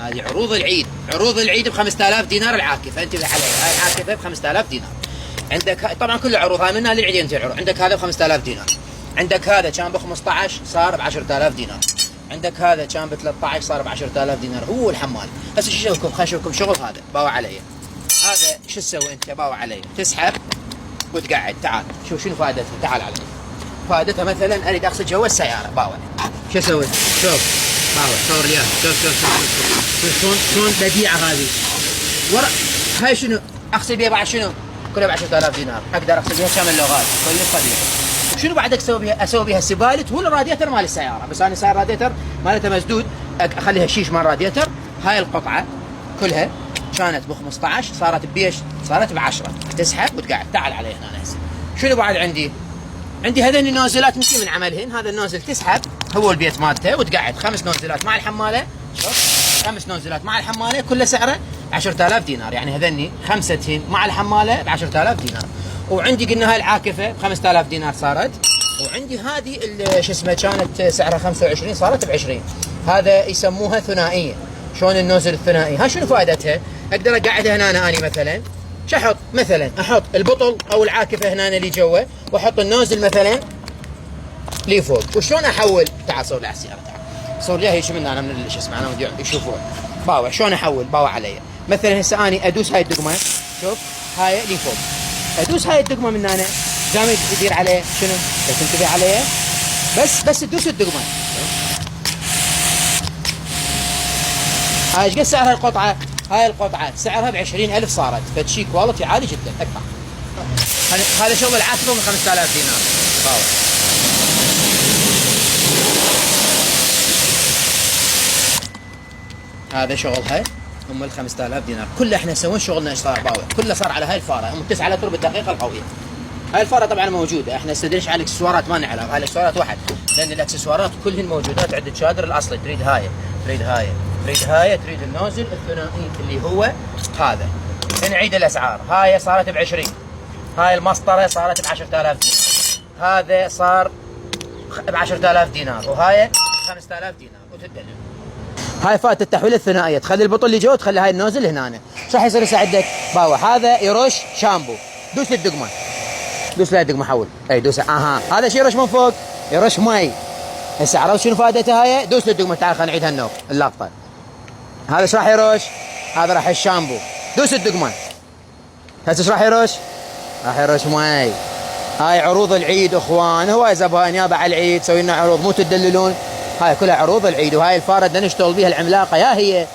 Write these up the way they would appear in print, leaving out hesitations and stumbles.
هذه عروض العيد، عروض العيد ب 5000 دينار العاكفه، انتبه عليها، هاي العاكفه ب 5000 دينار. عندك طبعا كل عروض هاي منها للعيدين العروض. عندك هذا ب 5000 دينار، عندك هذا كان ب 15 صار ب 10000 دينار، عندك هذا كان ب 13 صار ب 10000 دينار. هو الحمال. هسه شو اسويكم؟ خليني اشوفكم شغل هذا باوع علي. هذا شو تسوي انت؟ باوع علي، تسحب وتقعد. تعال شوف شنو فائدتها، تعال علي. فائدتها مثلا اريد اغسل جوا السياره، باوع شو اسوي؟ شوف باوع، صور لي اياها. شوف شلون بديعه هذه. ورا هاي شنو؟ اغسل بيها بعد شنو؟ كلها ب 10000 دينار، اقدر اغسل بيها كامل لغات كل طبيعي. وشنو بعد اسوي بيها؟ اسوي بيها سبالت ولا الراديتر مال السياره، بس انا صار الراديتر مالته مسدود، اخليها الشيش مال الراديتر. هاي القطعه كلها كانت ب 15 صارت بيش؟ صارت ب 10. تسحب وتقعد. تعال علي هنا هسه. شنو بعد عندي؟ عندي هذين النازلات نسي من عملهن. هذا النازل تسحب هو البيت مالته وتقعد. 5 نازلات مع الحماله. شوف 5 نازلات مع الحماله كلها سعره 10000 دينار، يعني هذني 5 مع الحماله ب 10000 دينار. وعندي قلنا هاي العاكفه ب 5000 دينار صارت. وعندي هذه شو اسمه كانت سعرها 25 صارت ب 20. هذا يسموها ثنائيه. شلون النوزل الثنائي؟ ها شنو فائدتها؟ اقدر اقعدها هنا اني مثلا. شو احط؟ مثلا احط البطل او العاكفه هنا اللي جوا، واحط النوزل مثلا لي فوق. وشلون احول؟ تعال صور لي على السياره، تعال صور لي هي شو من انا من شو اسمه انا ودي يشوفون. باوع شلون احول؟ باوع علي. مثلا هسه اني ادوس هاي الدقمه، شوف هاي لي فوق، ادوس هاي الدقمه من هنا دام يدير عليه شنو؟ بس انتبه عليه، بس تدوس الدقمه. هاي ايش قد سعرها القطعه؟ هاي القطعه سعرها ب 20000 صارت، فشي كواليتي عالي جدا. اكبر. هذا شغل العاكفه من 5000 دينار. باوع هذا شغلها هم ال 5000 دينار. كله احنا نسوون شغلنا ايش صار باوع؟ كله صار على هاي الفاره، هم 9 لتر بالدقيقه القويه. هاي الفاره طبعا موجوده، احنا نستدرش على الاكسسوارات ما نعرف، هاي الاكسسوارات واحد، لان الاكسسوارات كلهن موجودات عند الشادر الاصلي. تريد هاي، تريد هاي، تريد هاي، تريد النوزل الثنائي اللي هو هذا. نعيد الاسعار. هاي صارت ب 20، هاي المسطره صارت ب 10000 دينار، هذا صار ب 10000 دينار، وهاي 5000 دينار. وتدلل. هاي فائده التحويل الثنائيه، تخلي البطل اللي جوا تخلي هاي النوزل هنا. شو راح يصير هسه عندك؟ باوع هذا يرش شامبو، دوس الدقمه، دوس لها الدقمه حول، اي دوس. هذا شي يرش من فوق، يرش مي. هسه عرفت شنو فائدتها هاي؟ دوس الدقمه. تعال خلينا نعيد هالنوب اللقطه. هذا ايش راح يرش؟ هذا راح الشامبو، دوس الدقمه. هسه ايش راح يرش؟ راح يرش مي. هاي عروض العيد اخوان، هواي زبائن يابا على العيد سوي لنا عروض، مو تدللون. هاي كلها عروض العيد. وهاي الفاره بدنا نشتغل بيها العملاقه، يا هي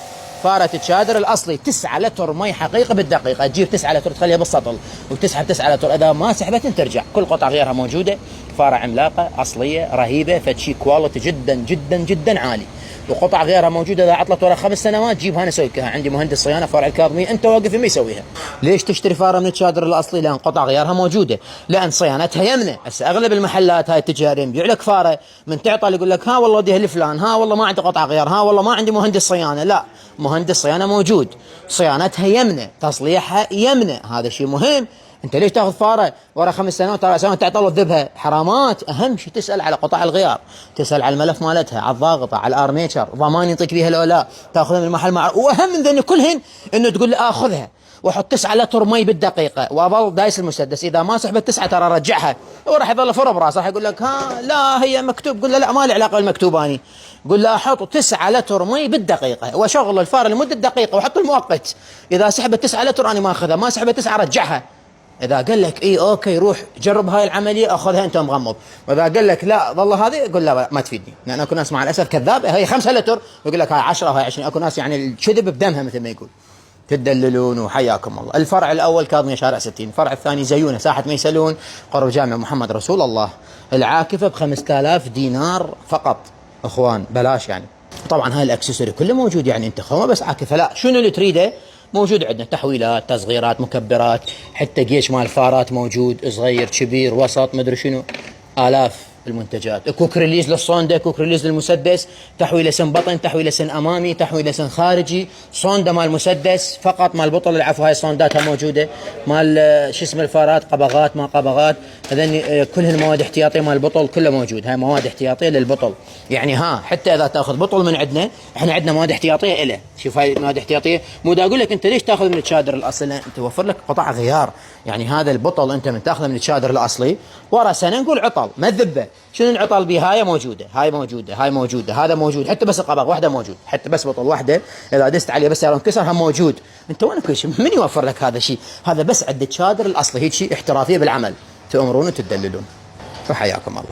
فاره الشادر الاصلي 9 لتر مي حقيقه بالدقيقه. تجيب 9 لتر تخليها بالسطل وتسحب 9 لتر، اذا ما سحبت ترجع. كل قطعه غيرها موجوده. فاره عملاقه اصليه رهيبه، فتشي كواليتي جدا جدا جدا عالي. وقطع غيرها موجوده، اذا عطلت ورا 5 سنوات جيبها انا اسوي لها. عندي مهندس صيانه فرع الكاظميه، انت واقف ما يسويها. ليش تشتري فاره من الشادر الاصلي؟ لان قطع غيرها موجوده، لان صيانتها يمنه. هسه اغلب المحلات هاي التجاريين يبيع لك فاره من تعطل يقول لك ها والله وديها لفلان، ها والله ما عندي قطع غيار، ها والله ما عندي مهندس صيانه. لا، مهندس صيانه موجود، صيانتها يمنه، تصليحها يمنه. هذا شيء مهم. انت ليش تاخذ فاره ورا 5 سنوات 4 سنوات تعطل وتذبها؟ حرامات. اهم شيء تسال على قطع الغيار، تسال على الملف مالتها، على الضاغطه، على الارميتشر، ضمان يعطيك فيها لو لا، تاخذها من المحل واهم من ذن كلهن انه تقول لي اخذها واحط 9 لتر مي بالدقيقه واظل دايس المسدس. اذا ما سحبت 9 ترى رجعها. هو راح يظل فر براسه، راح يقول لك ها لا هي مكتوب. قول له لا، ما لي علاقه بالمكتوب اني. قول له احط 9 لتر مي بالدقيقه واشغل الفار لمده دقيقه واحط المؤقت. اذا سحبت 9 لتر انا ما اخذها، ما سحبت 9 رجعها. اذا قال لك اي اوكي روح جرب هاي العمليه اخذها انت مغمض، واذا قال لك لا والله هذه قول لا ما تفيدني. لان اكو ناس مع الاسف كذابه، هي 5 لتر ويقول لك هاي 10 وهاي 20. اكو ناس يعني الكذب بدمها مثل ما يقول. تدللون. وحياكم الله. الفرع الاول كاظميه شارع 60، الفرع الثاني زيونه ساحه ميسلون قرب جامع محمد رسول الله. العاكفه ب 5000 دينار فقط اخوان، بلاش يعني. طبعا هاي الاكسسوري كله موجود، يعني انت خو بس عاكفه لا، شنو اللي تريده موجود عندنا. تحويلات، تصغيرات، مكبرات، حتى قيش مال فارات موجود، صغير كبير وسط مدري شنو، آلاف المنتجات. كوك ريليز للصوندا، كوك ريليز للمسدس، تحويل سن بطن، تحويل سن امامي، تحويل سن خارجي، صوندا مال مسدس فقط، مال بطل العفو هاي صونداتها موجوده، مال شو اسم الفارات، قبغات ما قبغات، هذني كلهن مواد احتياطيه مال البطل كله موجود. هاي مواد احتياطيه للبطل يعني. حتى اذا تاخذ بطل من عندنا احنا عندنا مواد احتياطيه له. شوف هاي مواد احتياطيه. مو دا اقول لك انت ليش تاخذ من الشادر الاصلي، انت توفر لك قطع غيار. يعني هذا البطل انت من تاخذه من الشادر الاصلي ورا سنه نقول عطل ما تذبه. شنو العطل بيه؟ هاي موجوده، هاي موجوده، هاي موجوده، هذا موجود، حتى بس القبض واحده موجود، حتى بس بطل واحده اذا دست عليه بس انكسر هم موجود. انت وين كل شيء؟ من يوفر لك هذا الشيء؟ هذا بس عند الشادر الاصلي. هيك شيء احترافيه بالعمل، تأمرون وتدللون. وحياكم الله.